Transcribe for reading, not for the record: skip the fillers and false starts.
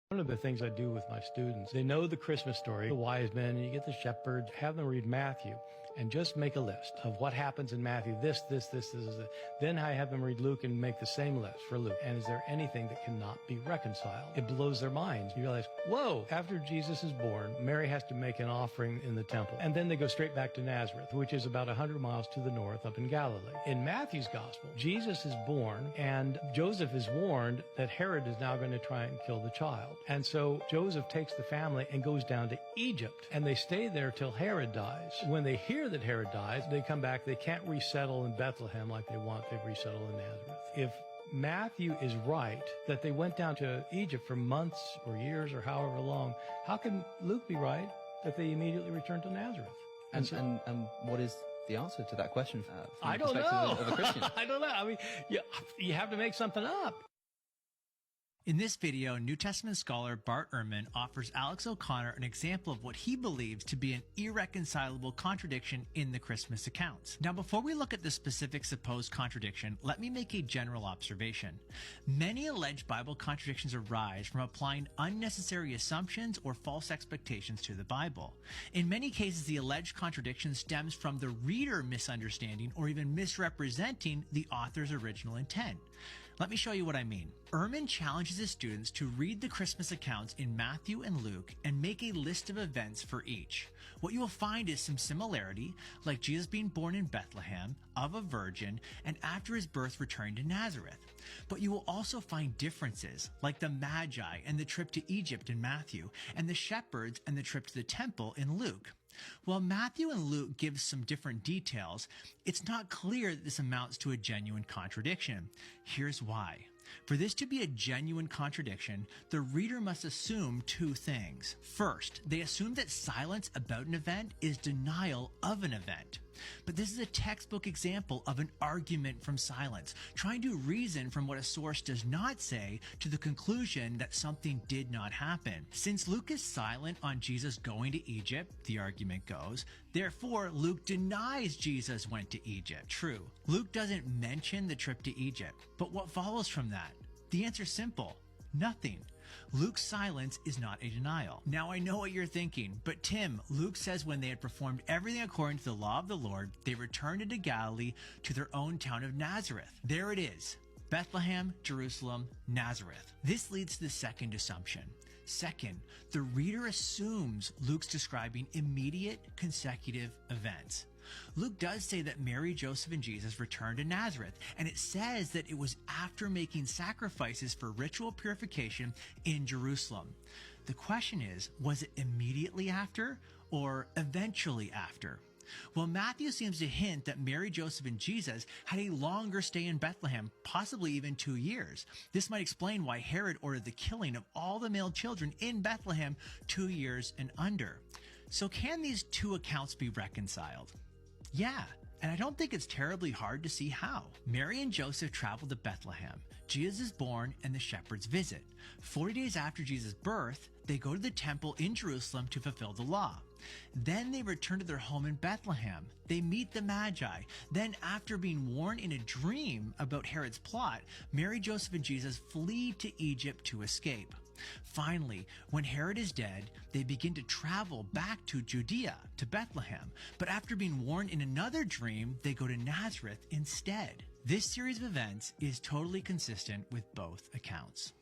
One of the things I do with my students, they know the Christmas story, the wise men, and you get the shepherds, have them read Matthew, and just make a list of what happens in Matthew, this. Then I have them read Luke and make the same list for Luke. And is there anything that cannot be reconciled? It blows their minds. You realize, whoa, after Jesus is born, Mary has to make an offering in the temple. And then they go straight back to Nazareth, which is about 100 miles to the north up in Galilee. In Matthew's gospel, Jesus is born, and Joseph is warned that Herod is now going to try and kill the child. And so Joseph takes the family and goes down to Egypt, and they stay there till Herod dies. When they hear that Herod dies, they come back. They can't resettle in Bethlehem like they want. They resettle in Nazareth. If Matthew is right that they went down to Egypt for months or years or however long, how can Luke be right that they immediately returned to Nazareth? And what is the answer to that question from I the don't perspective know. of a Christian? I don't know. I mean, you have to make something up. In this video, New Testament scholar Bart Ehrman offers Alex O'Connor an example of what he believes to be an irreconcilable contradiction in the Christmas accounts. Now, before we look at the specific supposed contradiction, let me make a general observation. Many alleged Bible contradictions arise from applying unnecessary assumptions or false expectations to the Bible. In many cases, the alleged contradiction stems from the reader misunderstanding or even misrepresenting the author's original intent. Let me show you what I mean. Ehrman challenges his students to read the Christmas accounts in Matthew and Luke and make a list of events for each. What you will find is some similarity, like Jesus being born in Bethlehem, of a virgin, and after his birth returning to Nazareth. But you will also find differences, like the Magi and the trip to Egypt in Matthew, and the shepherds and the trip to the temple in Luke. While Matthew and Luke give some different details, it's not clear that this amounts to a genuine contradiction. Here's why. For this to be a genuine contradiction, the reader must assume two things. First, they assume that silence about an event is denial of an event. But this is a textbook example of an argument from silence, trying to reason from what a source does not say to the conclusion that something did not happen. Since Luke is silent on Jesus going to Egypt, the argument goes, therefore Luke denies Jesus went to Egypt. True, Luke doesn't mention the trip to Egypt, but what follows from that? The answer's simple. Nothing. Luke's silence is not a denial. Now I know what you're thinking, but Tim, Luke says when they had performed everything according to the law of the Lord, they returned into Galilee to their own town of Nazareth. There it is. Bethlehem, Jerusalem, Nazareth. This leads to the second assumption. Second, the reader assumes Luke's describing immediate consecutive events. Luke does say that Mary, Joseph, and Jesus returned to Nazareth, and it says that it was after making sacrifices for ritual purification in Jerusalem. The question is, was it immediately after or eventually after? Well, Matthew seems to hint that Mary, Joseph, and Jesus had a longer stay in Bethlehem, possibly even 2 years. This might explain why Herod ordered the killing of all the male children in Bethlehem 2 years and under. So can these two accounts be reconciled? Yeah, and I don't think it's terribly hard to see how. Mary and Joseph travel to Bethlehem. Jesus is born and the shepherds visit. 40 days after Jesus' birth, they go to the temple in Jerusalem to fulfill the law. Then they return to their home in Bethlehem. They meet the Magi. Then, after being warned in a dream about Herod's plot, Mary, Joseph, and Jesus flee to Egypt to escape. Finally, when Herod is dead, they begin to travel back to Judea, to Bethlehem. But after being warned in another dream, they go to Nazareth instead. This series of events is totally consistent with both accounts.